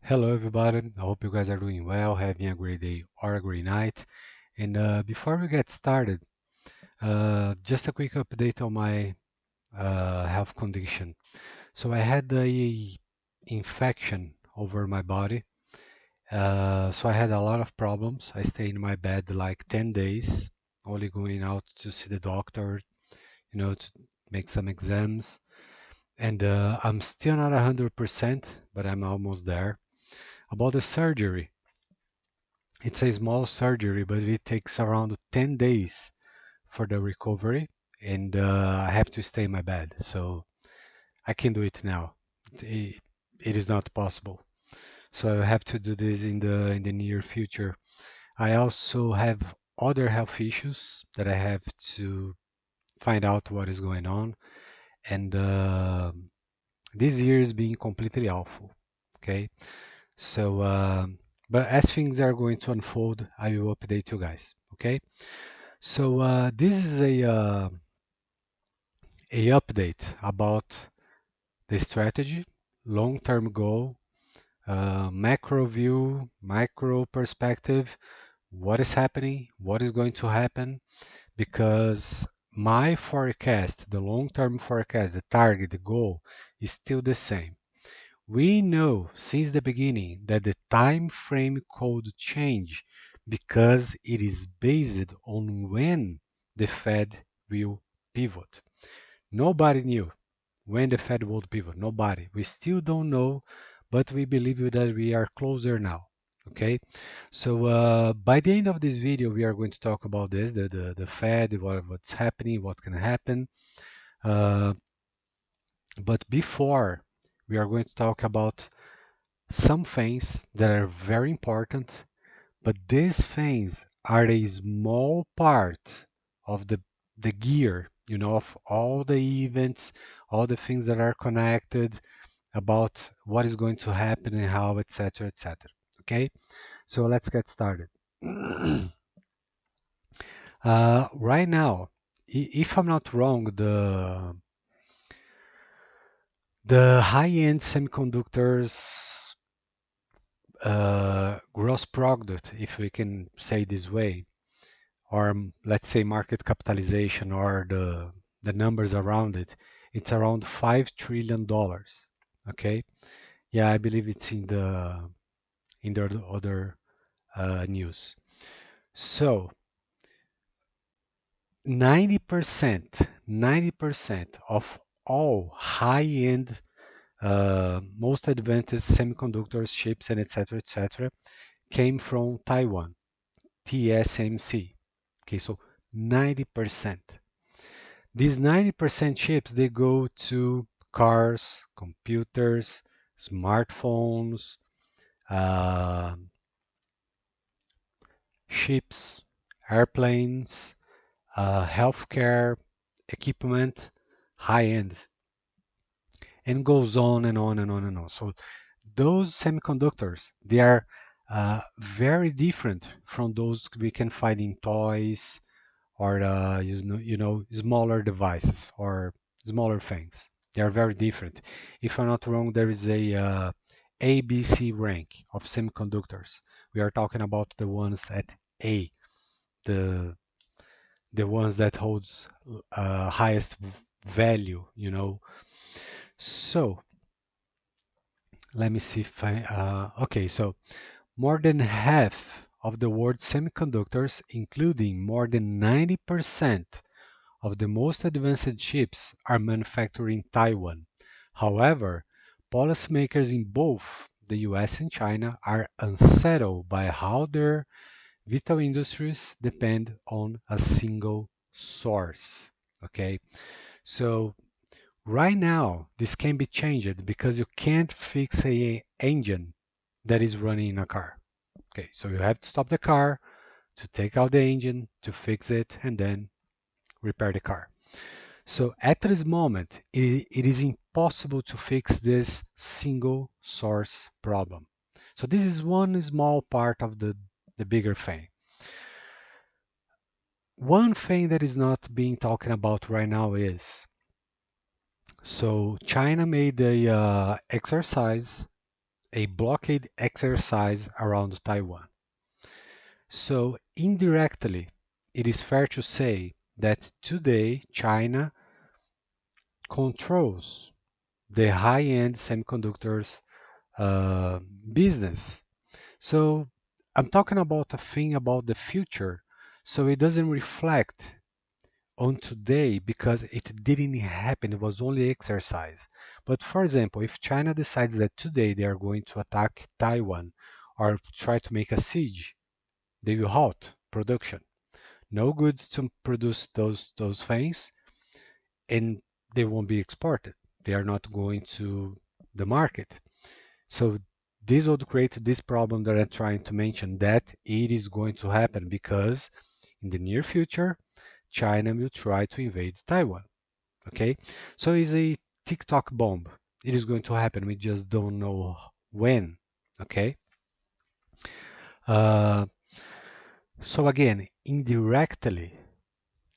Hello, everybody. I hope you guys are doing well, having a great day or a great night. And before we get started, just a quick update on my health condition. So I had a infection over my body. So I had a lot of problems. I stayed in my bed like 10 days, only going out to see the doctor, to make some exams. And I'm still not 100%, but I'm almost there. About the surgery. It's a small surgery, but it takes around 10 days for the recovery, and I have to stay in my bed. So I can do it now. It, it is not possible. So I have to do this in the near future. I also have other health issues that I have to find out what is going on, and this year is being completely awful. Okay, so but as things are going to unfold, I will update you guys. Okay. So this is a update about the strategy, long-term goal, macro view, micro perspective, what is happening, what is going to happen, because my forecast, the long-term forecast, the target, the goal is still the same. We know since the beginning that the time frame could change because it is based on when the Fed will pivot. Nobody knew when the Fed would pivot. Nobody. We still don't know, but we believe that we are closer now. Okay, so by the end of this video, we are going to talk about this, the Fed, what's happening, what can happen. Uh, but before, we are going to talk about some things that are very important, but these things are a small part of the gear, of all the events, all the things that are connected about what is going to happen and how, etc., etc. Okay, so let's get started. Right now, if I'm not wrong, the high-end semiconductors gross product, if we can say this way, or let's say market capitalization or the numbers around it, it's around $5 trillion. Okay, yeah, I believe it's in the other news. So 90% of all high-end, most advanced semiconductors, chips, and etc., came from Taiwan, TSMC. Okay, so 90%. These 90% chips, they go to cars, computers, smartphones, uh, ships, airplanes, healthcare equipment, high end, and goes on and on and on and on. So those semiconductors, they are very different from those we can find in toys or smaller devices or smaller things. They are very different. If I'm not wrong, there is a ABC rank of semiconductors. We are talking about the ones at A, the the ones that holds highest value. So let me see if okay, so more than half of the world's semiconductors, including more than 90% of the most advanced chips, are manufactured in Taiwan. However, policymakers in both the US and China are unsettled by how their vital industries depend on a single source. Okay, so right now this can be changed because you can't fix a engine that is running in a car. Okay, so you have to stop the car to take out the engine to fix it and then repair the car. So at this moment, it is impossible to fix this single source problem. So this is one small part of the bigger thing. One thing that is not being talked about right now is, so China made a exercise a blockade exercise around Taiwan. So indirectly, it is fair to say that today China controls the high-end semiconductors uh, business. So I'm talking about a thing about the future. So it doesn't reflect on today because it didn't happen. It was only exercise. But for example, if China decides that today they are going to attack Taiwan or try to make a siege, they will halt production. No goods to produce those things, and they won't be exported. They are not going to the market. So this would create this problem that I'm trying to mention that it is going to happen because in the near future, China will try to invade Taiwan. Okay, so it's a TikTok bomb. It is going to happen. We just don't know when. Okay. Uh, so again, indirectly,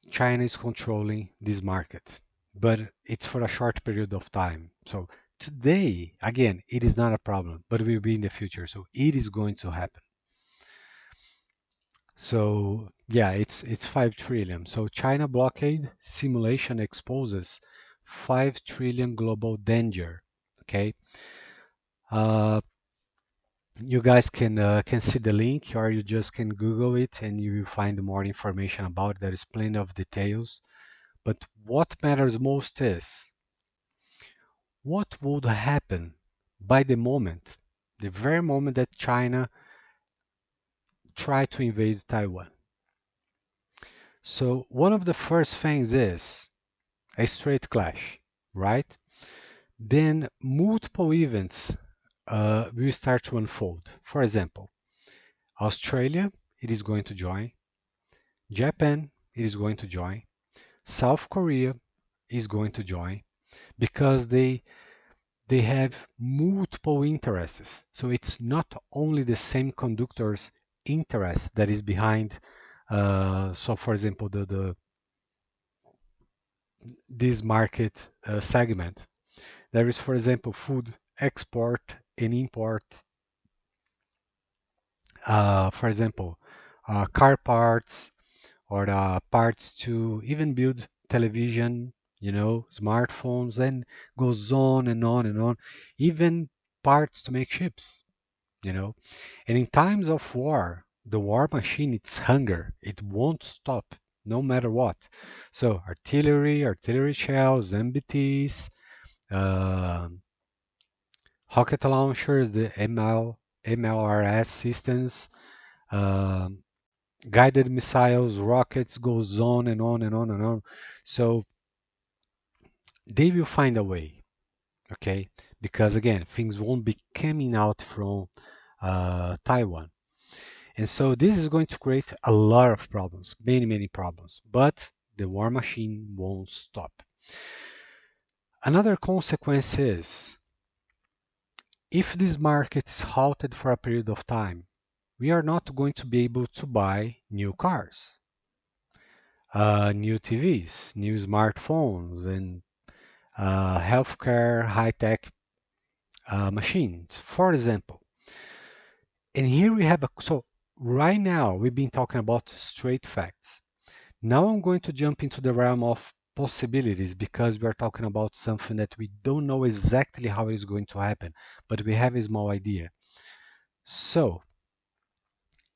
China is controlling this market, but it's for a short period of time. So today, again, it is not a problem, but it will be in the future. So it is going to happen. So yeah, it's 5 trillion. So China blockade simulation exposes 5 trillion global danger. Okay, uh, you guys can see the link, or you just can Google it, and you will find more information about it. There is plenty of details. But what matters most is what would happen by the moment, the very moment that China tried to invade Taiwan. So one of the first things is a straight clash, right? Then multiple events will start to unfold. For example, Australia, it is going to join. Japan, it is going to join. South Korea is going to join because they have multiple interests. So it's not only the semiconductors interest that is behind. So, for example, the this market segment. There is, for example, food export and import. For example, car parts or parts to even build television, smartphones, and goes on and on and on. Even parts to make ships, you know. And in times of war, the war machine, it's hunger. It won't stop no matter what. So artillery shells, MBTs, uh, rocket launchers, the MLRS systems, uh, guided missiles, rockets, goes on and on and on and on. So they will find a way, okay? Because again, things won't be coming out from Taiwan. And so this is going to create a lot of problems, many problems, but the war machine won't stop. Another consequence is if this market is halted for a period of time, we are not going to be able to buy new cars, new TVs, new smartphones, and healthcare high-tech machines, for example. And here we have so right now we've been talking about straight facts. Now I'm going to jump into the realm of possibilities because we are talking about something that we don't know exactly how it is going to happen, but we have a small idea. So,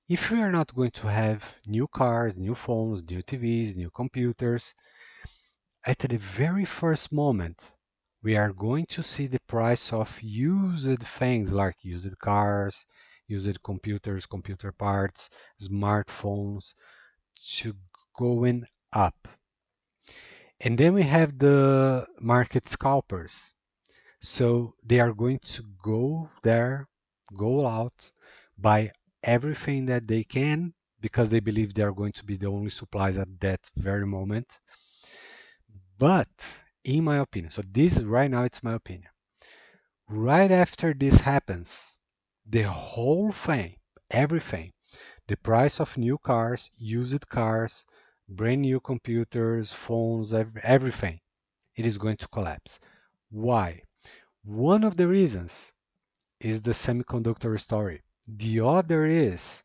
if we are not going to have new cars, new phones, new TVs, new computers, at the very first moment, we are going to see the price of used things like used cars, used computers, computer parts, smartphones to going up. And then we have the market scalpers. So they are going to go there, go out, buy everything that they can because they believe they are going to be the only supplies at that very moment. But in my opinion, so this right now it's my opinion. Right after this happens, the whole thing, everything, the price of new cars, used cars, brand new computers, phones, everything, it is going to collapse. Why? One of the reasons is the semiconductor story. The other is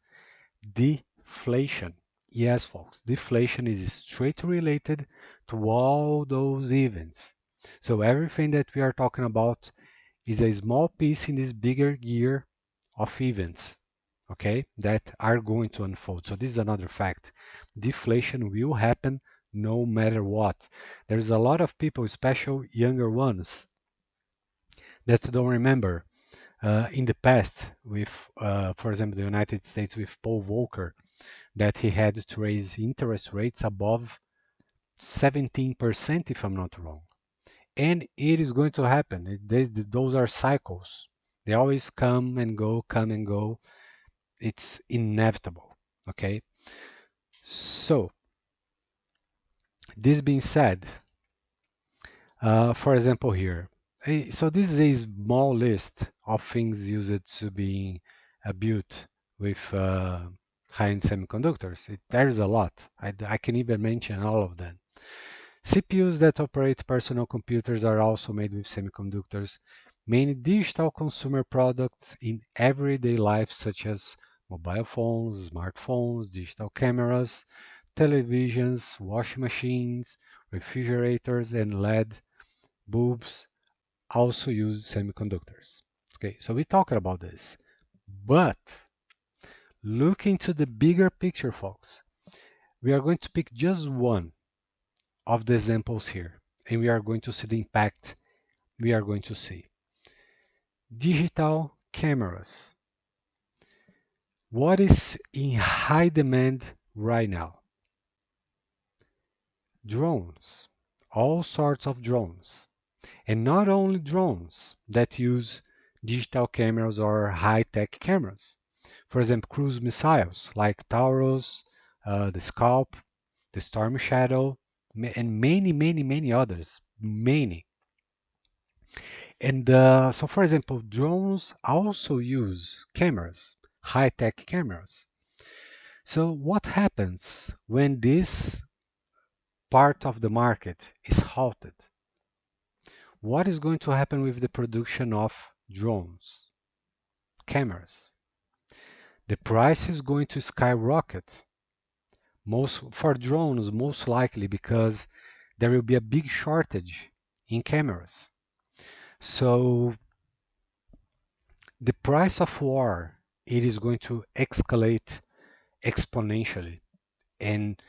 deflation. Yes, folks, deflation is straight related to all those events. So everything that we are talking about is a small piece in this bigger gear of events, okay, that are going to unfold. So this is another fact. Deflation will happen no matter what. There's a lot of people, especially younger ones, that don't remember in the past with, for example, the United States with Paul Volcker, that he had to raise interest rates above 17%, if I'm not wrong. And it is going to happen. Those are cycles. They always come and go, come and go. It's inevitable. Okay. So, this being said, for example, here, so this is a small list of things used to be built with high-end semiconductors. There is a lot. I can even mention all of them. CPUs that operate personal computers are also made with semiconductors. Many digital consumer products in everyday life, such as mobile phones, smartphones, digital cameras, televisions, washing machines, refrigerators, and LED bulbs, also use semiconductors. Okay, so we talked about this. But look into the bigger picture, folks. We are going to pick just one of the examples here, and we are going to see the impact we are going to see. Digital cameras. What is in high demand right now? Drones. All sorts of drones. And not only drones that use digital cameras or high-tech cameras. For example, cruise missiles like Taurus, the Scalp, the Storm Shadow, and many, many, many others. Many. And so, for example, drones also use cameras, high-tech cameras. So what happens when this part of the market is halted? What is going to happen with the production of drones, cameras? The price is going to skyrocket. Most for drones, most likely because there will be a big shortage in cameras. So the price of war, it is going to escalate exponentially. And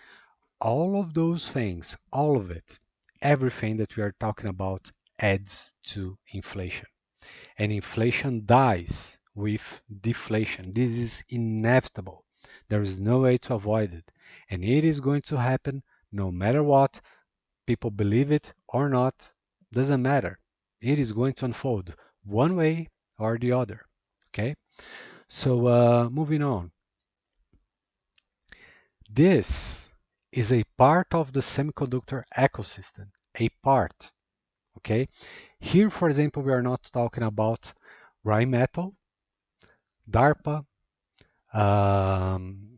all of those things, all of it, everything that we are talking about adds to inflation. And inflation dies with deflation. This is inevitable. There is no way to avoid it. And it is going to happen no matter what. People believe it or not, doesn't matter. It is going to unfold one way or the other. Okay? So, moving on. This is a part of the semiconductor ecosystem, a part. Okay? Here, for example, we are not talking about Rheinmetall, DARPA,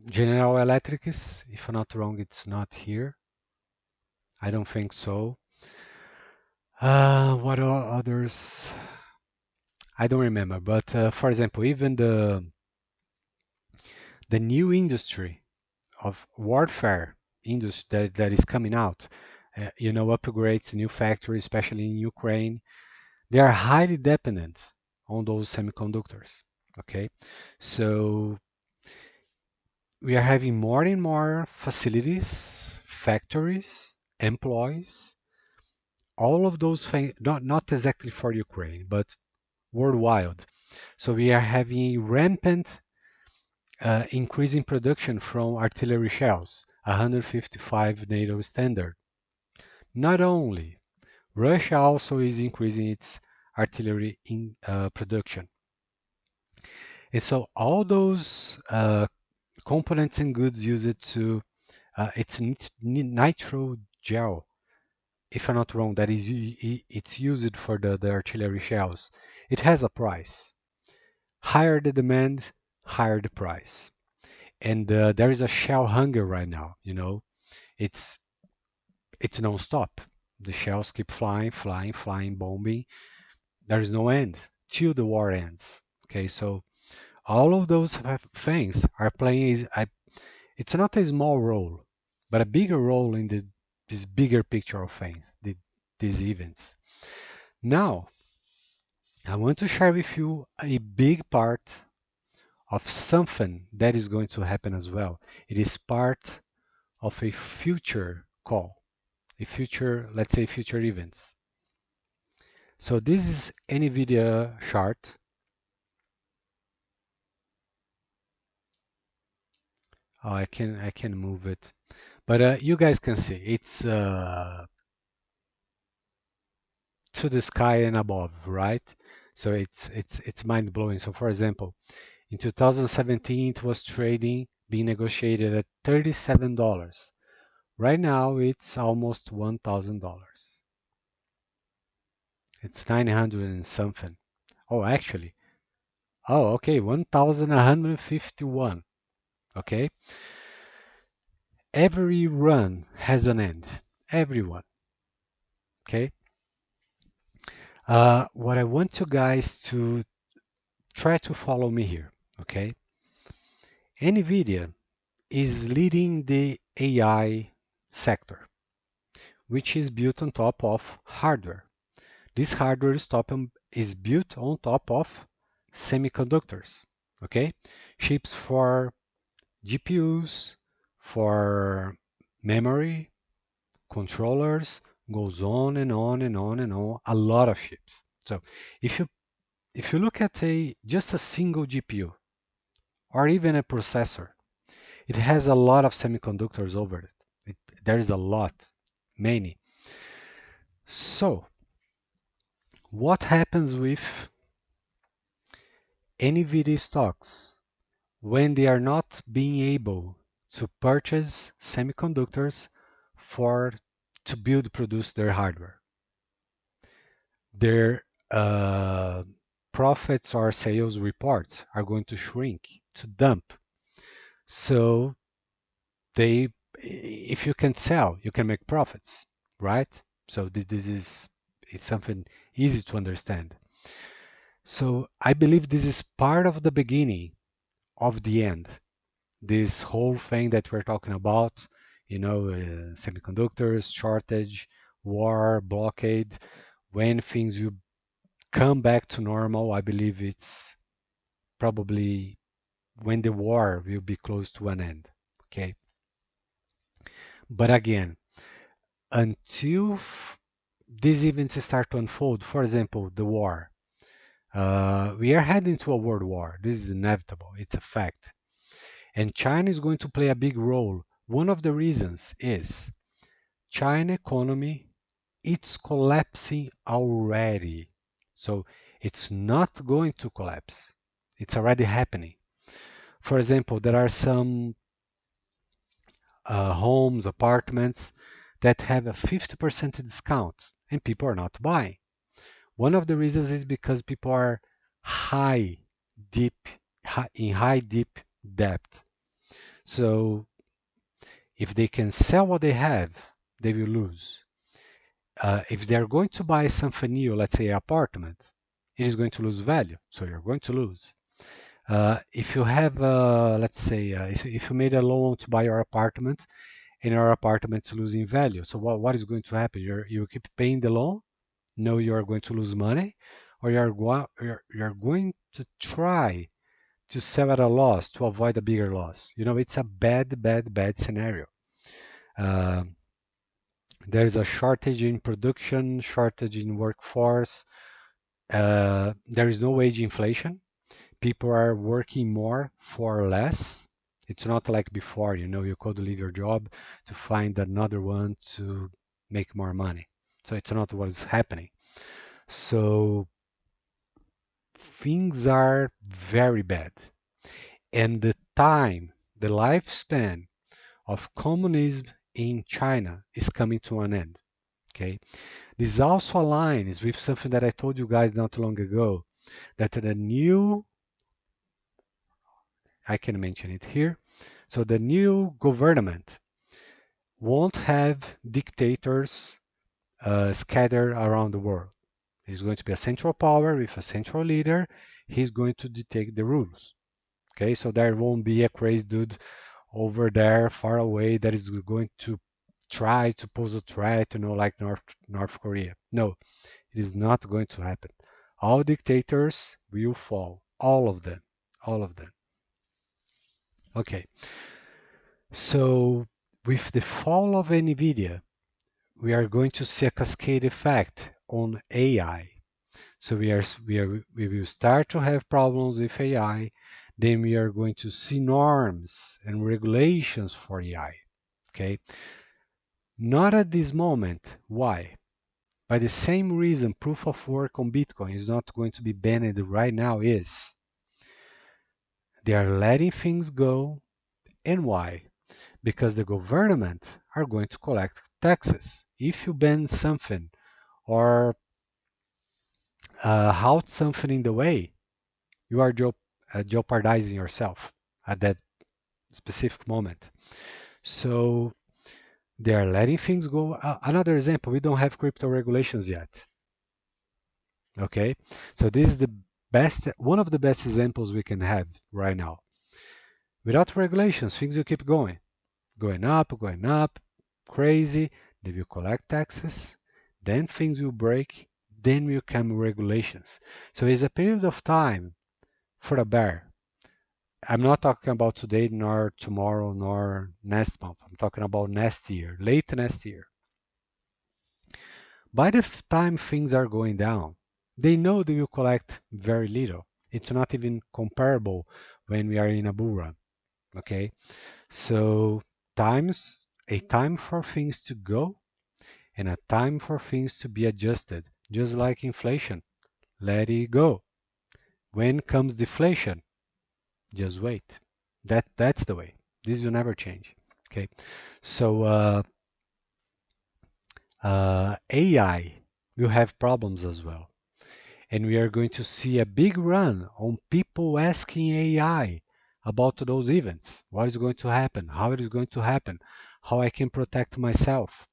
General Electrics. If I'm not wrong, it's not here. I don't think so. What are others? I don't remember. But for example, even the new industry of warfare industry that is coming out, upgrades, new factories, especially in Ukraine, they are highly dependent on those semiconductors. Okay, so we are having more and more facilities, factories, employees, all of those things, not exactly for Ukraine, but worldwide. So we are having rampant increase in production from artillery shells, 155 NATO standard. Not only, Russia also is increasing its artillery in production. And so all those components and goods used to it's nitro gel, if I'm not wrong, that is it's used for the artillery shells. It has a price. Higher the demand, higher the price. And there is a shell hunger right now. It's it's non-stop. The shells keep flying, flying, flying, bombing. There is no end till the war ends. Okay, so all of those things are playing. It's not a small role, but a bigger role in this bigger picture of things, these events. Now, I want to share with you a big part of something that is going to happen as well. It is part of a future call, a future, let's say, future events. So this is NVIDIA chart. Oh, I can move it, but you guys can see it's to the sky and above, right? So it's mind blowing. So for example, in 2017 it was trading, being negotiated at $37. Right now it's almost $1,000. It's 900 and something. Oh, actually, oh, okay, 1,151. Okay, every run has an end. Everyone. Okay. What I want you guys to try to follow me here. Okay. NVIDIA is leading the AI sector, which is built on top of hardware. This hardware is built on top of semiconductors, okay? Chips for GPUs, for memory, controllers, goes on and on and on and on, a lot of chips. So if you look at just a single GPU or even a processor, it has a lot of semiconductors over it. There is a lot, many. So, what happens with NVIDIA stocks when they are not being able to purchase semiconductors for to produce their hardware? Their profits or sales reports are going to shrink, to dump. So they, if you can sell, you can make profits, right? So this is it's something easy to understand. So I believe this is part of the beginning of the end. This whole thing that we're talking about, semiconductors, shortage, war, blockade, when things will come back to normal, I believe it's probably when the war will be close to an end. Okay. But again, until these events start to unfold, for example, the war, we are heading to a world war. This is inevitable. It's a fact. And China is going to play a big role. One of the reasons is China economy, it's collapsing already. So it's not going to collapse. It's already happening. For example, there are some homes, apartments that have a 50% discount and people are not buying. One of the reasons is because people are deep, in high, deep debt. So if they can sell what they have, they will lose. If they're going to buy something new, let's say an apartment, it is going to lose value. So you're going to lose. If you have, let's say, if you made a loan to buy your apartment and your apartment's losing value, so what is going to happen? You keep paying the loan, know you're going to lose money, or you're going to try to sell at a loss to avoid a bigger loss. It's a bad scenario. Uh, there is a shortage in production, shortage in workforce. There is no wage inflation. People are working more for less. It's not like before, you could leave your job to find another one to make more money. So it's not what is happening. So things are very bad. And the lifespan of communism in China is coming to an end. Okay. This also aligns with something that I told you guys not long ago, that I can mention it here. So the new government won't have dictators scattered around the world. There's going to be a central power with a central leader. He's going to dictate the rules. Okay, so there won't be a crazy dude over there far away that is going to try to pose a threat, like North Korea. No, it is not going to happen. All dictators will fall. All of them. All of them. Okay. So with the fall of NVIDIA, we are going to see a cascade effect on AI. So we will start to have problems with AI. Then we are going to see norms and regulations for AI. Okay. Not at this moment. Why? By the same reason proof of work on Bitcoin is not going to be banned right now is they are letting things go. And why? Because the government are going to collect taxes. If you ban something or halt something in the way, you are jeopardizing yourself at that specific moment. So they are letting things go. Another example, we don't have crypto regulations yet. Okay, so this is the best, one of the best examples we can have right now. Without regulations, things will keep going up, crazy. They will collect taxes, then things will break, then will come regulations. So it's a period of time for a bear. I'm not talking about today, nor tomorrow, nor next month. I'm talking about next year, late next year. By the time things are going down, they know they will collect very little. It's not even comparable when we are in a bull run. Okay, so a time for things to go and a time for things to be adjusted, just like inflation. Let it go. When comes deflation, just wait. That's the way. This will never change. Okay, so AI will have problems as well. And we are going to see a big run on people asking AI about those events. What is going to happen? How it is going to happen? How I can protect myself?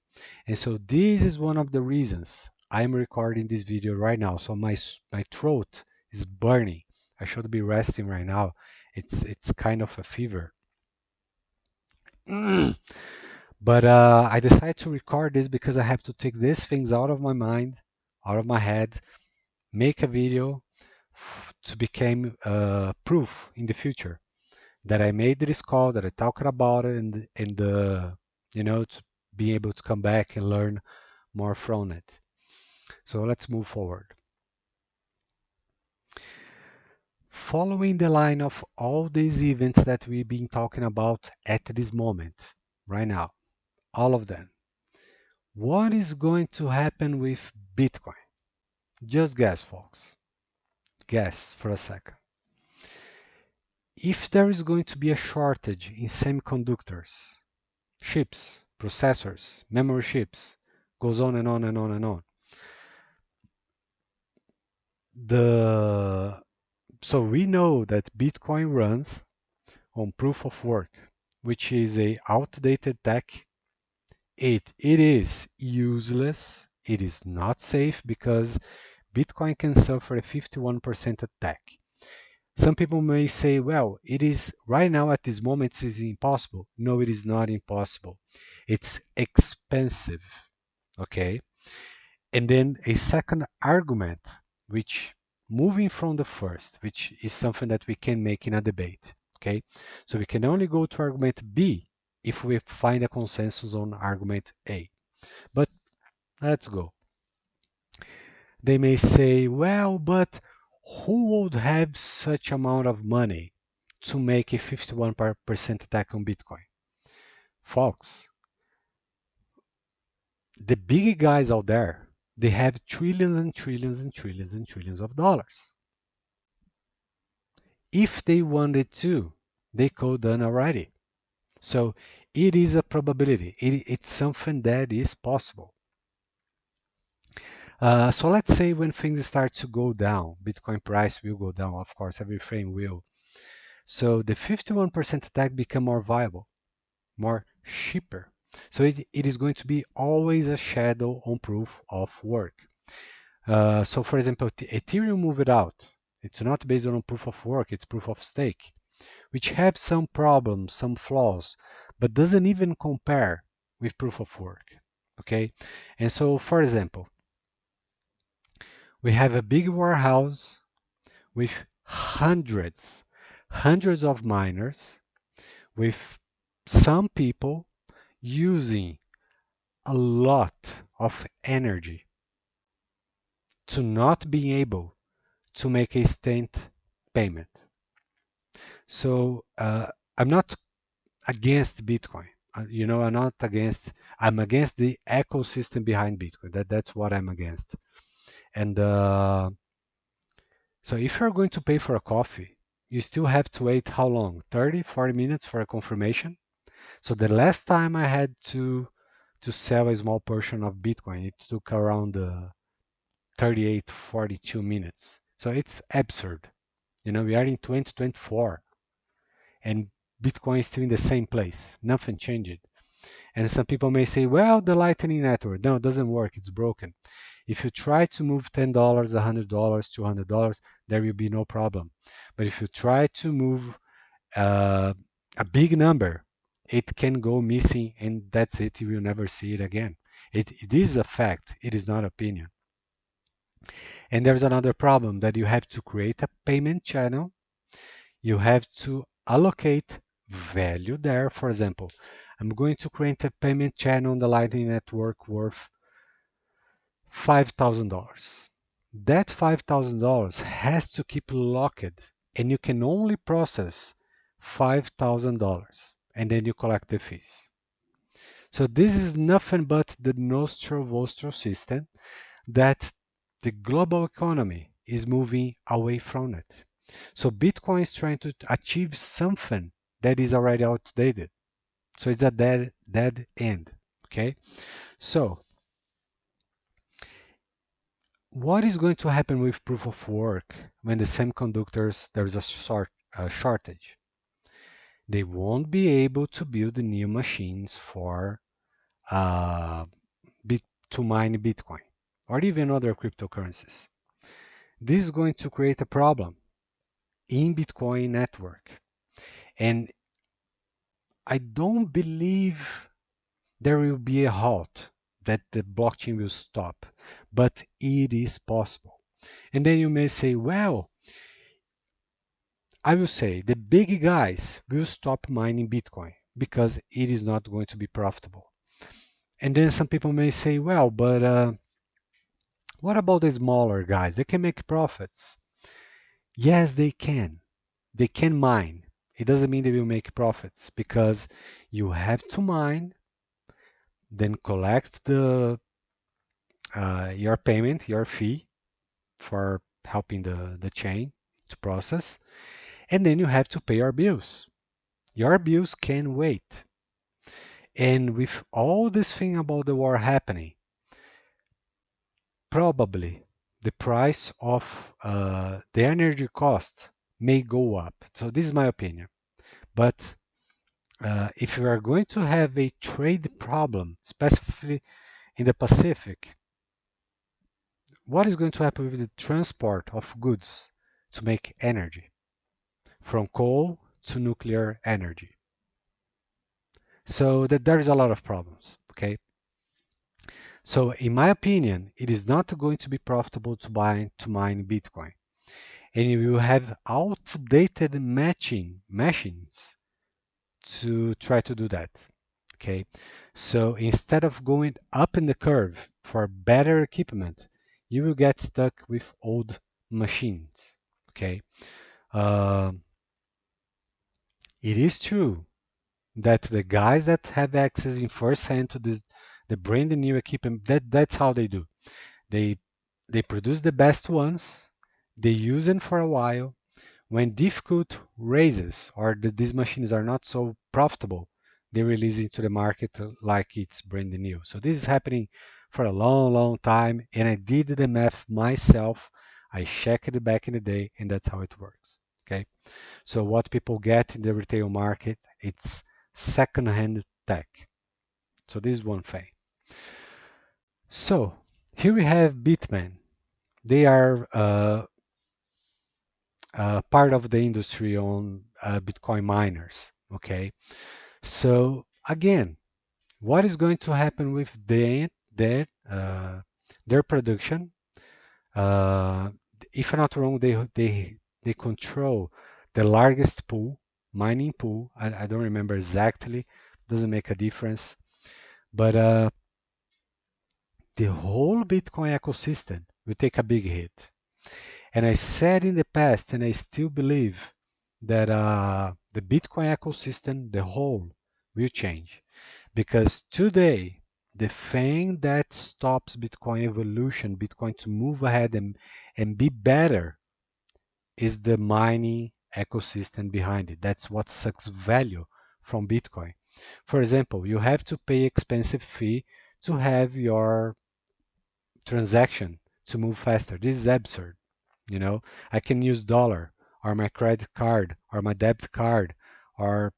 And so this is one of the reasons I'm recording this video right now. So my throat is burning. I should be resting right now. It's kind of a fever. But I decided to record this because I have to take these things out of my mind, out of my head, make a video to become proof in the future that I made this call, that I talked about it, and to be able to come back and learn more from it. So let's move forward. Following the line of all these events that we've been talking about at this moment, right now, all of them, what is going to happen with Bitcoin? Just guess, folks. Guess for a second. If there is going to be a shortage in semiconductors, chips, processors, memory chips, goes on and on and on and on. So we know that Bitcoin runs on proof of work, which is a outdated tech. It is useless. It is not safe because Bitcoin can suffer a 51% attack. Some people may say, well, it is right now at this moment it is impossible. No, it is not impossible. It's expensive. Okay. And then a second argument, which moving from the first, which is something that we can make in a debate. Okay. So we can only go to argument B if we find a consensus on argument A. But let's go. They may say, well, but who would have such amount of money to make a 51% attack on Bitcoin? Folks, the big guys out there, they have trillions and trillions and trillions and trillions of dollars. If they wanted to, they could done already. So it is a probability. It's something that is possible. So let's say when things start to go down, Bitcoin price will go down. Of course, everything will. So the 51% attack become more viable, more cheaper. So it is going to be always a shadow on proof of work. So for example, Ethereum moved out. It's not based on proof of work, it's proof of stake, which have some problems, some flaws, but doesn't even compare with proof of work. Okay, and so for example, we have a big warehouse with hundreds of miners, with some people using a lot of energy to not being able to make a instant payment. So I'm not against Bitcoin. I'm not against. I'm against the ecosystem behind Bitcoin. That's what I'm against. And so if you're going to pay for a coffee, you still have to wait how long? 30, 40 minutes for a confirmation. So the last time I had to sell a small portion of Bitcoin, it took around 38, 42 minutes. So it's absurd. We are in 2024 and Bitcoin is still in the same place. Nothing changed. And some people may say, well, the Lightning Network. No, it doesn't work. It's broken. If you try to move $10, $100, $200, there will be no problem. But if you try to move a big number, it can go missing and that's it. You will never see it again. It is a fact. It is not opinion. And there's another problem that you have to create a payment channel. You have to allocate value there. For example, I'm going to create a payment channel on the Lightning Network worth $5,000. That $5,000 has to keep locked and you can only process $5,000 and then you collect the fees. So this is nothing but the nostro-vostro system that the global economy is moving away from it. So Bitcoin is trying to achieve something that is already outdated. So it's a dead end. Okay. So what is going to happen with proof of work when the semiconductors there is a shortage? They won't be able to build new machines for uh, to mine Bitcoin or even other cryptocurrencies. This is going to create a problem in Bitcoin network. And I don't believe there will be a halt that the blockchain will stop, but it is possible. And then you may say, well, I will say the big guys will stop mining Bitcoin because it is not going to be profitable. And then some people may say, well, but what about the smaller guys? They can make profits. Yes, they can. They can mine. It doesn't mean they will make profits because you have to mine, then collect your payment, your fee for helping the chain to process, and then you have to pay your bills. Your bills can wait. And with all this thing about the war happening, probably the price of the energy cost may go up. So this is my opinion. But if you are going to have a trade problem, specifically in the Pacific, what is going to happen with the transport of goods to make energy from coal to nuclear energy? So that there is a lot of problems. Okay. So in my opinion, it is not going to be profitable to mine Bitcoin. And you will have outdated matching machines to try to do that. Okay. So instead of going up in the curve for better equipment, you will get stuck with old machines. Okay. Um, it is true that the guys that have access in first hand to the brand new equipment, that's how they do. They they produce the best ones, they use them for a while. When difficult raises or these machines are not so profitable, they release into the market like it's brand new. So this is happening for a long, long time, and I did the math myself. I checked it back in the day, and that's how it works. Okay. So what people get in the retail market, it's second-hand tech. So this is one thing. So here we have Bitman. they are part of the industry on Bitcoin miners. Okay, so again, what is going to happen with their production? Uh, if I'm not wrong, they control the largest pool, mining pool. I don't remember exactly. Doesn't make a difference. But the whole Bitcoin ecosystem will take a big hit. And I said in the past, and I still believe that the Bitcoin ecosystem, the whole, will change. Because today, the thing that stops Bitcoin evolution, Bitcoin to move ahead and be better, is the mining ecosystem behind it. That's what sucks value from Bitcoin. For example, you have to pay expensive fee to have your transaction to move faster. This is absurd. You know, I can use dollar or my credit card or my debit card or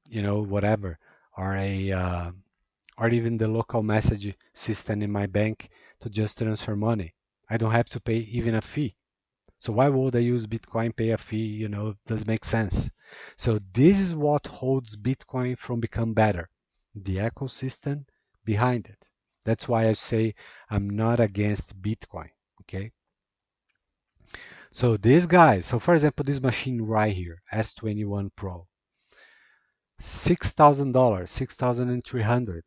whatever, or a or even the local message system in my bank to just transfer money. I don't have to pay even a fee. So why would I use Bitcoin, pay a fee? Does make sense. So this is what holds Bitcoin from become better. The ecosystem behind it. That's why I say I'm not against Bitcoin. Okay. So this guy, so for example, this machine right here, S21 Pro, $6,000, 6,300.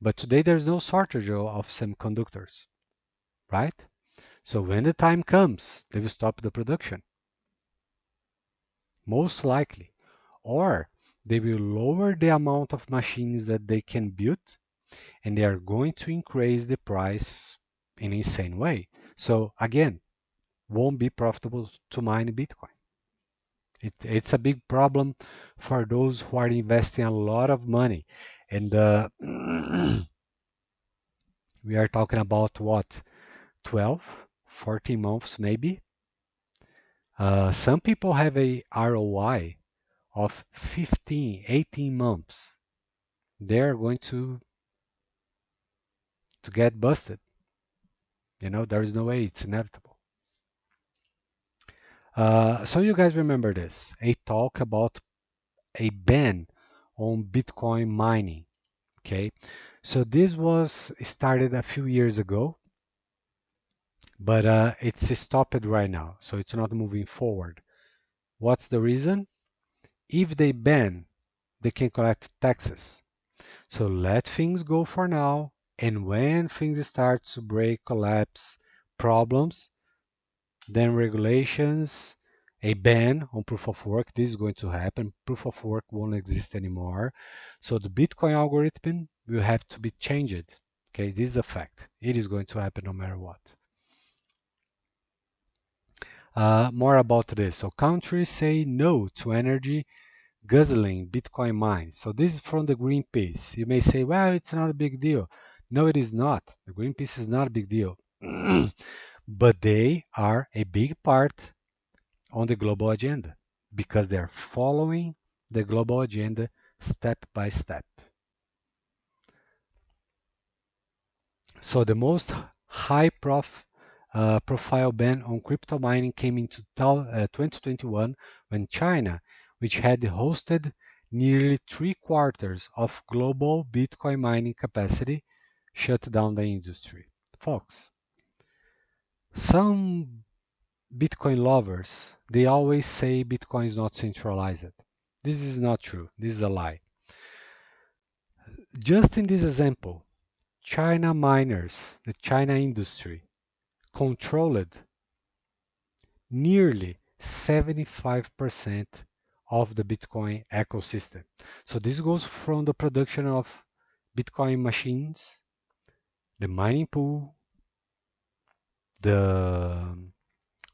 But today there's no shortage of semiconductors, right? So when the time comes, they will stop the production, most likely. Or they will lower the amount of machines that they can build, and they are going to increase the price in an insane way. So again, won't be profitable to mine Bitcoin. It's a big problem for those who are investing a lot of money. And we are talking about what, 12, 14 months maybe? Some people have a ROI of 15, 18 months. They're going to get busted. There is no way, it's inevitable. So you guys remember this, a talk about a ban on Bitcoin mining. Okay, so this was started a few years ago, but it's stopped right now, so it's not moving forward. What's the reason? If they ban, they can collect taxes. So let things go for now, and when things start to break, collapse, problems, then regulations, a ban on proof of work, this is going to happen. Proof of work won't exist anymore. So the Bitcoin algorithm will have to be changed. Okay, this is a fact. It is going to happen no matter what. More about this. So countries say no to energy guzzling Bitcoin mines. So this is from the Greenpeace. You may say, well, it's not a big deal. No, it is not. The Greenpeace is not a big deal. But they are a big part on the global agenda because they are following the global agenda step by step. So the most high profile ban on crypto mining came in 2021 when China, which had hosted nearly three-quarters of global Bitcoin mining capacity, shut down the industry. Folks, some Bitcoin lovers, they always say Bitcoin is not centralized. This is not true. This is a lie. Just in this example, China miners, the China industry, controlled nearly 75% of the Bitcoin ecosystem. So this goes from the production of Bitcoin machines, the mining pool, the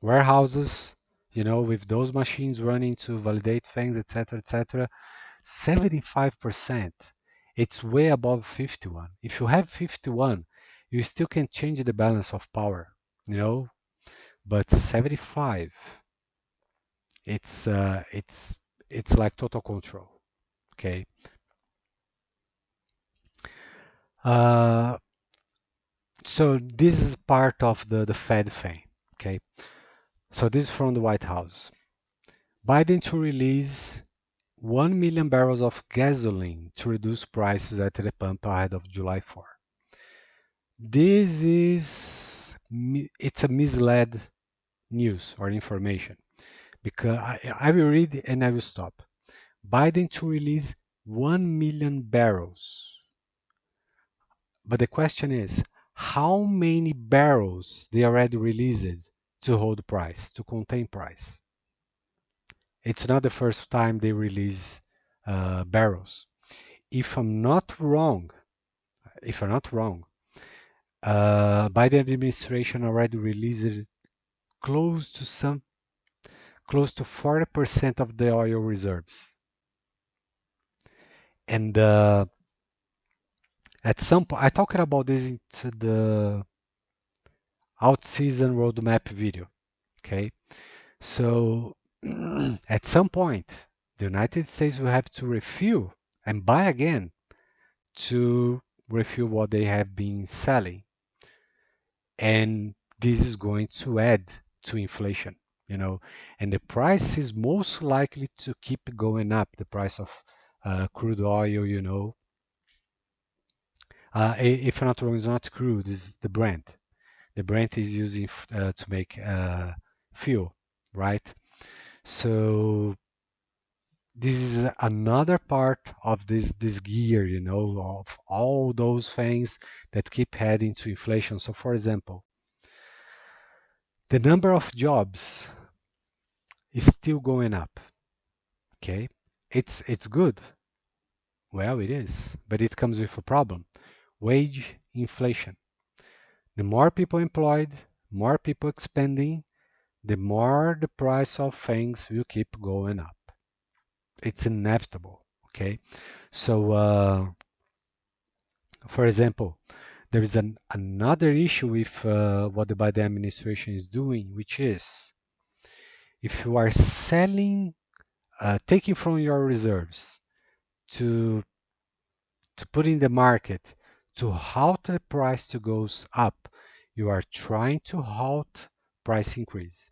warehouses, with those machines running to validate things, etc., etc. 75%. It's way above 51. If you have 51, you still can change the balance of power, you know, but 75, it's like total control. Okay. Uh, So this is part of the Fed thing. Okay. So this is from the White House. Biden to release 1 million barrels of gasoline to reduce prices at the pump ahead of July 4. This is it's a misled news or information because I will read and I will stop. Biden to release 1 million barrels. But the question is, how many barrels they already released to hold price, to contain price? It's not the first time they release barrels. If I'm not wrong, if I'm not wrong, Biden administration already released close to some close to 40% of the oil reserves. And at some point, I talked about this into the out-season roadmap video. Okay, so at some point, the United States will have to refuel and buy again to refuel what they have been selling, and this is going to add to inflation. And the price is most likely to keep going up. The price of crude oil, if I'm not wrong, it's not crude, it's the Brent. The Brent is using to make fuel, right? So this is another part of this gear, of all those things that keep heading to inflation. So, for example, the number of jobs is still going up. Okay, it's good. Well, it is, but it comes with a problem: wage inflation. The more people employed, more people expanding, the more the price of things will keep going up. It's inevitable. Okay, so for example, there is another issue with what the Biden administration is doing, which is if you are selling, taking from your reserves to put in the market to halt the price to goes up, you are trying to halt price increase.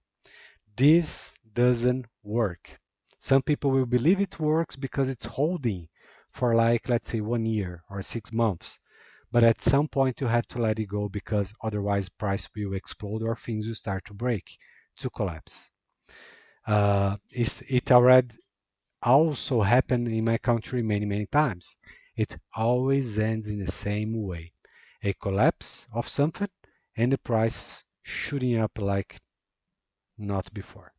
This doesn't work. Some people will believe it works because it's holding for like, let's say, 1 year or 6 months. But at some point you have to let it go because otherwise price will explode or things will start to break, to collapse. It already also happened in my country many, many times. It always ends in the same way. A collapse of something and the price shooting up like not before.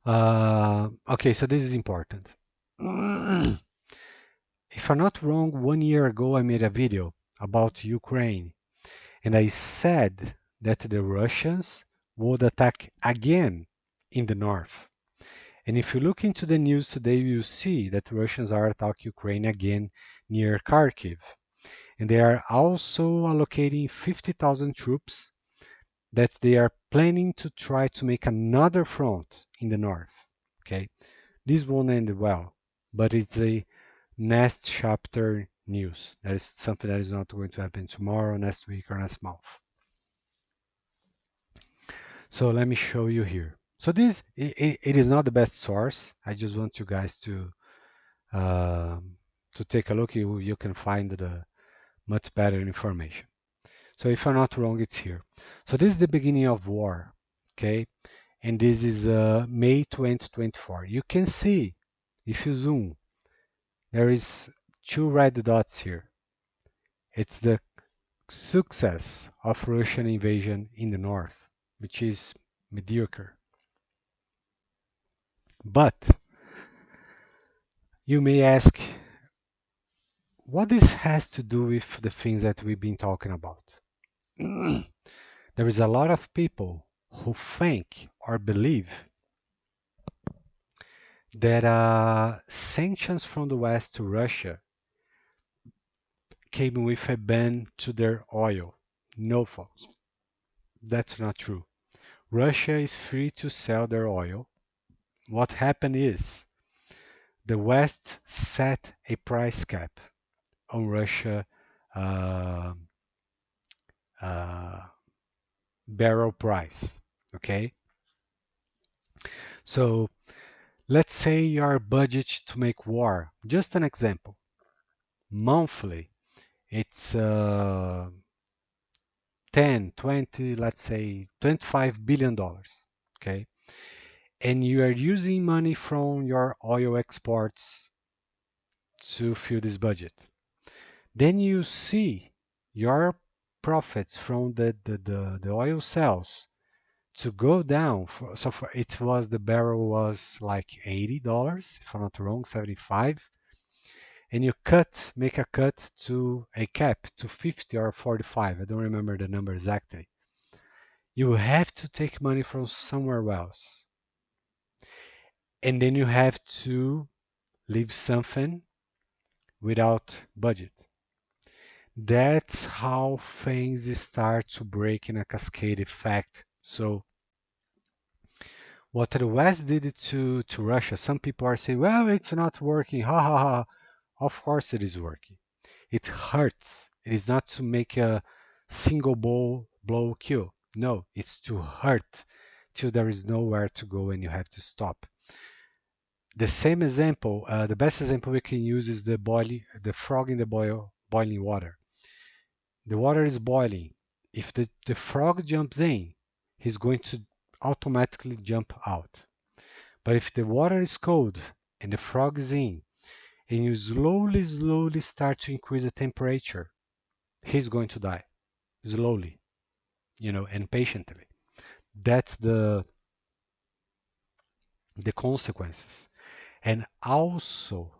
Okay, so this is important. If I'm not wrong, 1 year ago I made a video about Ukraine, and I said that the Russians would attack again in the north. And if you look into the news today, you'll see that Russians are attacking Ukraine again near Kharkiv. And they are also allocating 50,000 troops that they are planning to try to make another front in the north. Okay, this won't end well, but it's a next chapter news. That is something that is not going to happen tomorrow, next week, or next month. So let me show you here. So this it is not the best source. I just want you guys to take a look. You can find the much better information. So if I'm not wrong, it's here. So this is the beginning of war, okay? And this is May 2024. You can see, if you zoom, there is two red dots here. It's the success of Russian invasion in the north, which is mediocre. But you may ask, what this has to do with the things that we've been talking about? There is a lot of people who think or believe that sanctions from the West to Russia came with a ban to their oil. No, folks, that's not true. Russia is free to sell their oil. What happened is the West set a price cap on Russia uh, uh, barrel price. Okay, so let's say your budget to make war. Just an example. Monthly, it's 10, 20, let's say $25 billion. Okay, and you are using money from your oil exports to fill this budget. Then you see your profits from the oil sales to go down. It was the barrel was like $80, if I'm not wrong, 75, and you make a cut to a cap to 50 or 45. I don't remember the number exactly. You have to take money from somewhere else, and then you have to leave something without budget. That's how things start to break in a cascade effect. So what the West did to Russia, some people are saying, well, it's not working. Ha ha ha. Of course it is working. It hurts. It is not to make a single blow kill. No, it's to hurt till there is nowhere to go and you have to stop. The same example, the best example we can use is the frog in the boiling water. The water is boiling. If the frog jumps in, he's going to automatically jump out. But if the water is cold and the frog is in, and you slowly start to increase the temperature, he's going to die slowly, and patiently. That's the consequences. And also,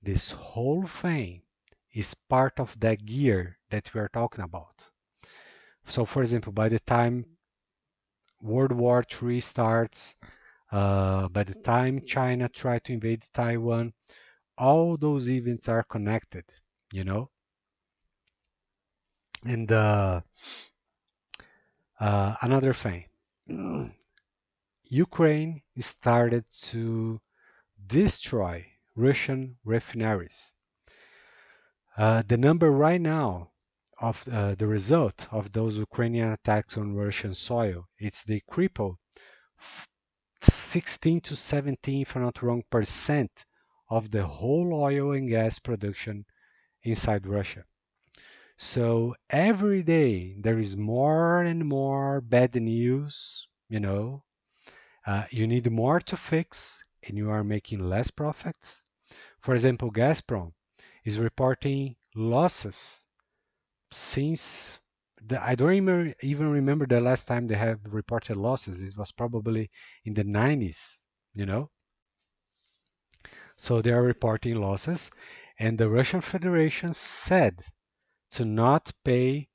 this whole thing is part of that gear that we are talking about. So, for example, by the time World War III starts, by the time China tried to invade Taiwan, all those events are connected, you know? And another thing, Ukraine started to destroy Russian refineries. The number right now of the result of those Ukrainian attacks on Russian soil, it's they cripple 16 to 17, if I'm not wrong, percent of the whole oil and gas production inside Russia. So every day there is more and more bad news, you need more to fix and you are making less profits. For example, Gazprom is reporting losses since I don't even remember the last time they have reported losses. It was probably in the 90s, you know? So they are reporting losses, and the Russian Federation said to not pay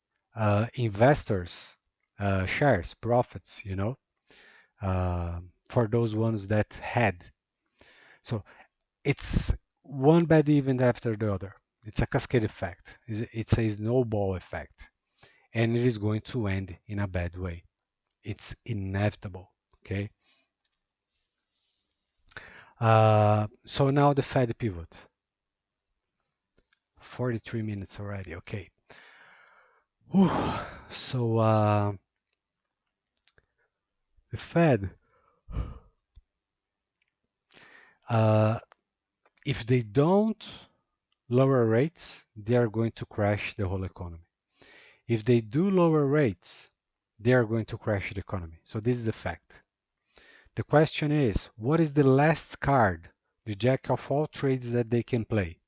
investors shares, profits, for those ones that had. So it's one bad event after the other. It's a cascade effect. It's a snowball effect, and it is going to end in a bad way. It's inevitable. Okay. So now the Fed pivot. 43 minutes already. Okay. Whew. So the Fed, uh, if they don't lower rates, they are going to crash the whole economy. If they do lower rates, they are going to crash the economy. So this is the fact. The question is, what is the last card, the jack of all trades that they can play?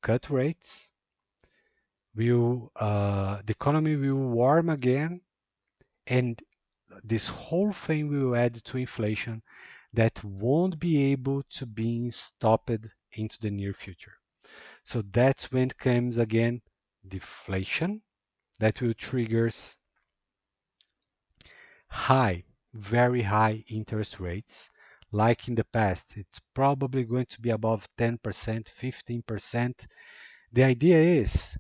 Cut rates. The economy will warm again, and this whole thing will add to inflation that won't be able to be stopped into the near future. So that's when comes again deflation that will triggers high, very high interest rates. Like in the past, it's probably going to be above 10%, 15%. The idea is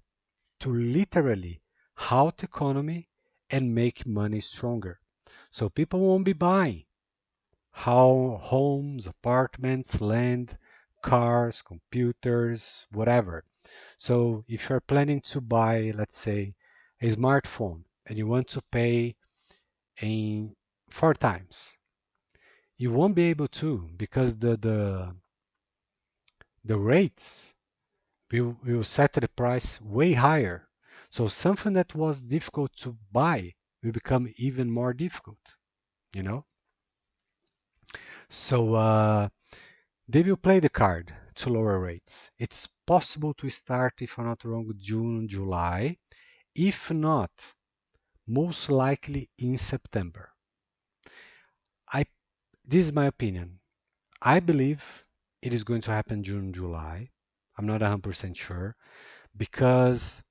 to literally halt economy and make money stronger. So people won't be buying how homes, apartments, land, cars, computers, whatever. So if you're planning to buy, let's say, a smartphone and you want to pay in 4 times, you won't be able to because the rates will set the price way higher. So something that was difficult to buy will become even more difficult, you know? So they will play the card to lower rates. It's possible to start, if I'm not wrong, June, July. If not, most likely in September. I This is my opinion. I believe it is going to happen June, July. I'm not 100% sure because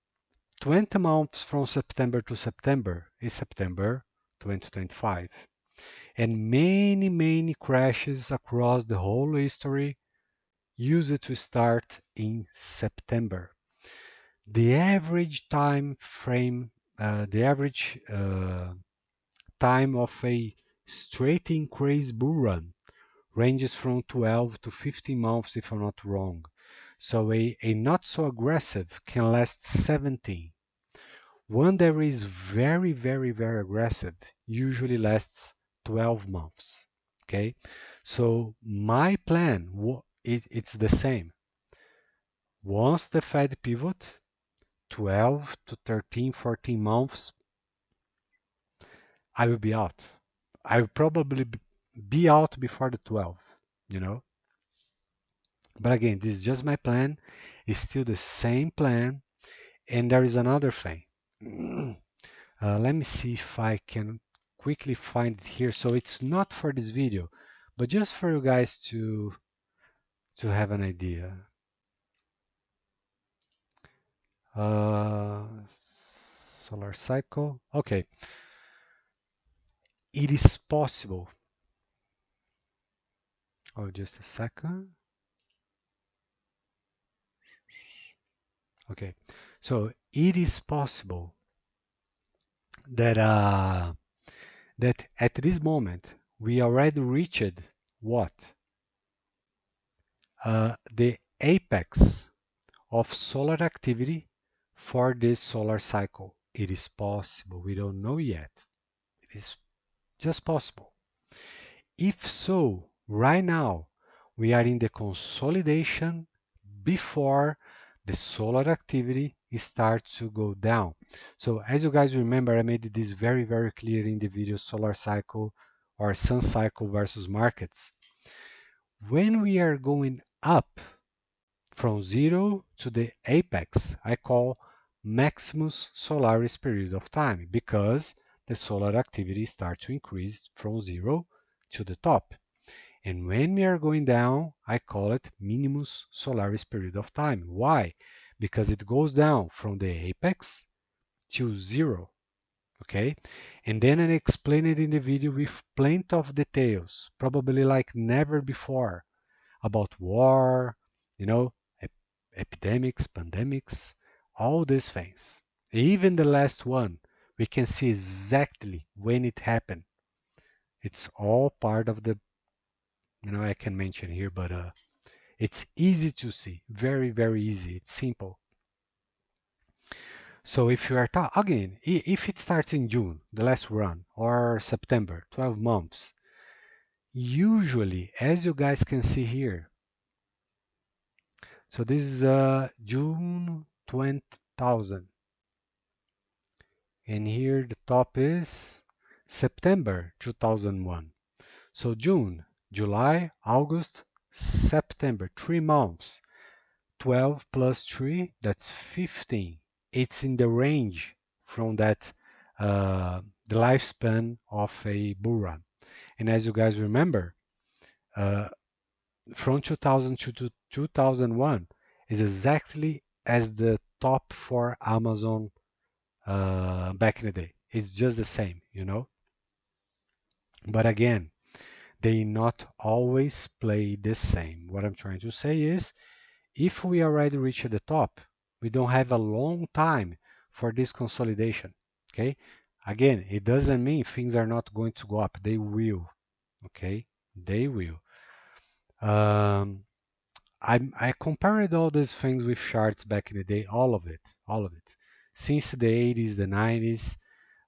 20 months from September to September is September 2025. And many, many crashes across the whole history use it to start in September. The average time frame, the average time of a straight increase bull run ranges from 12 to 15 months, if I'm not wrong. So a not so aggressive can last 17. One that is very, very, very aggressive usually lasts 12 months. Okay, so my plan, it's the same. Once the Fed pivot, 12 to 13, 14 months, I will be out. I will probably be out before the 12, you know. But again, this is just my plan. It's still the same plan. And there is another thing. Let me see if I can quickly find it here. So it's not for this video, but just for you guys to have an idea. Solar cycle. Okay. It is possible. Oh, just a second. Okay. So it is possible that that at this moment we already reached what? The apex of solar activity for this solar cycle. It is possible. We don't know yet. It is just possible. If so, right now we are in the consolidation before the solar activity starts to go down. So as you guys remember, I made this very, very clear in the video solar cycle or sun cycle versus markets. When we are going up from 0 to the apex, I call maximus solaris period of time because the solar activity starts to increase from 0 to the top. And when we are going down, I call it minimus solaris period of time. Why? Because it goes down from the apex to 0. Okay? And then I explain it in the video with plenty of details, probably like never before, about war, you know, epidemics, pandemics, all these things. Even the last one, we can see exactly when it happened. It's all part of the, I can mention here, but it's easy to see, very, very easy. It's simple. So if you are again, if it starts in June, the last run, or September, 12 months, usually, as you guys can see here, so this is June 20,000. And here the top is September 2001. So June, July, August, September, 3 months. 12 plus 3, that's 15. It's in the range from that, the lifespan of a bull run. And as you guys remember, uh, from 2000 to 2001 is exactly as the top for Amazon back in the day. It's just the same, you know. But again, they not always play the same. What I'm trying to say is, if we already reach the top, we don't have a long time for this consolidation. Okay. Again, it doesn't mean things are not going to go up. They will. Okay. They will. I compared all these things with charts back in the day, all of it, since the 80s, the 90s.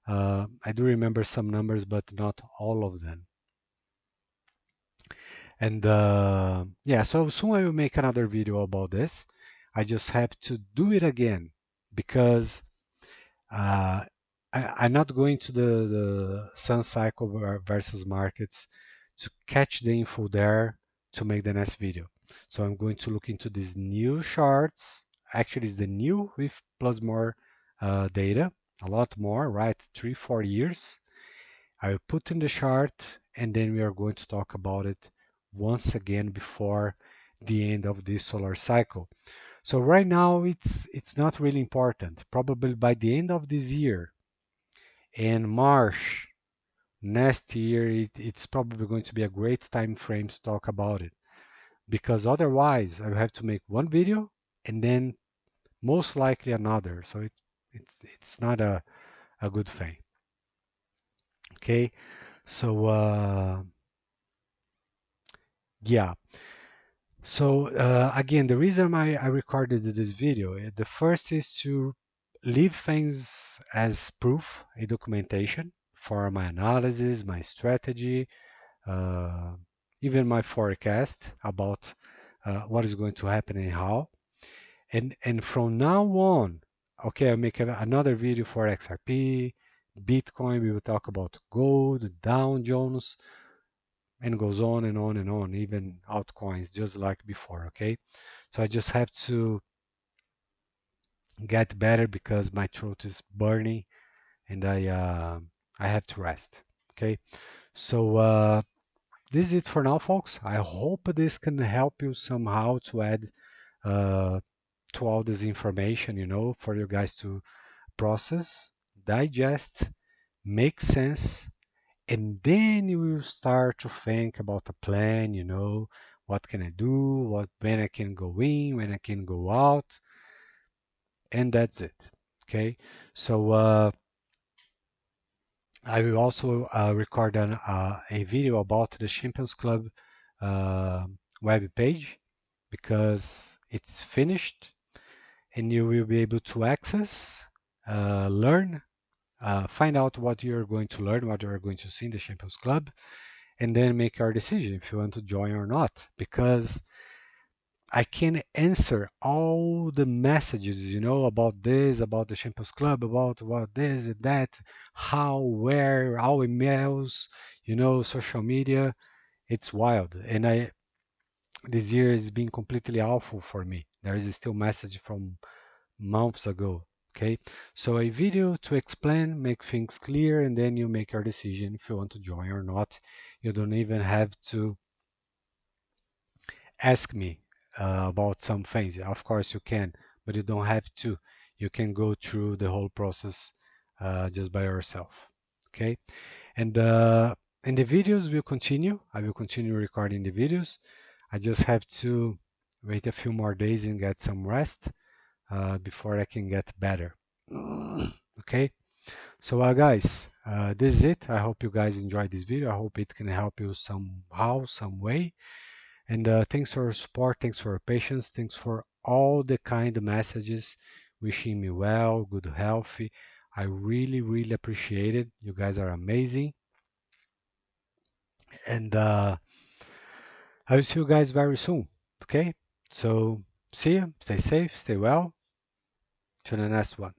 I do remember some numbers, but not all of them. And yeah, so soon I will make another video about this. I just have to do it again because uh, I'm not going to the sun cycle versus markets to catch the info there to make the next video. So I'm going to look into these new charts. Actually, it's the new with plus more data, a lot more, right? 3-4 years. I will put in the chart and then we are going to talk about it once again before the end of this solar cycle. So right now it's not really important. Probably by the end of this year and March next year, it's probably going to be a great time frame to talk about it. Because otherwise, I will have to make one video and then most likely another. So it's not a good thing. Okay, so yeah. So again, the reason I recorded this video, the first is to leave things as proof, a documentation for my analysis, my strategy, uh, even my forecast about what is going to happen and how. And from now on, okay, I'll make another video for XRP, Bitcoin. We will talk about gold, Dow Jones, and goes on and on and on, even altcoins, just like before. Okay, so I just have to get better because my throat is burning and I have to rest. Okay, so this is it for now, folks. I hope this can help you somehow to add uh, to all this information, for you guys to process, digest, make sense, and then you will start to think about a plan, what can I do, when I can go in, when I can go out, and that's it. Okay, so I will also record a video about the Champions Club uh, web page because it's finished and you will be able to access, learn, find out what you're going to learn, what you're going to see in the Champions Club, and then make your decision if you want to join or not. Because I can answer all the messages, about this, about the Champions Club, about what this and that, how, where, all emails, social media. It's wild. And this year has been completely awful for me. There is still message from months ago. Okay, so a video to explain, make things clear, and then you make your decision if you want to join or not. You don't even have to ask me about some things. Of course you can, but you don't have to. You can go through the whole process just by yourself. Okay, and the videos will continue. I will continue recording the videos. I just have to wait a few more days and get some rest before I can get better. Okay, so guys, this is it. I hope you guys enjoyed this video. I hope it can help you somehow, some way. And thanks for your support, thanks for your patience, thanks for all the kind messages wishing me well, good health. I really, really appreciate it. You guys are amazing. And I will see you guys very soon. Okay? So see you, stay safe, stay well. To the next one.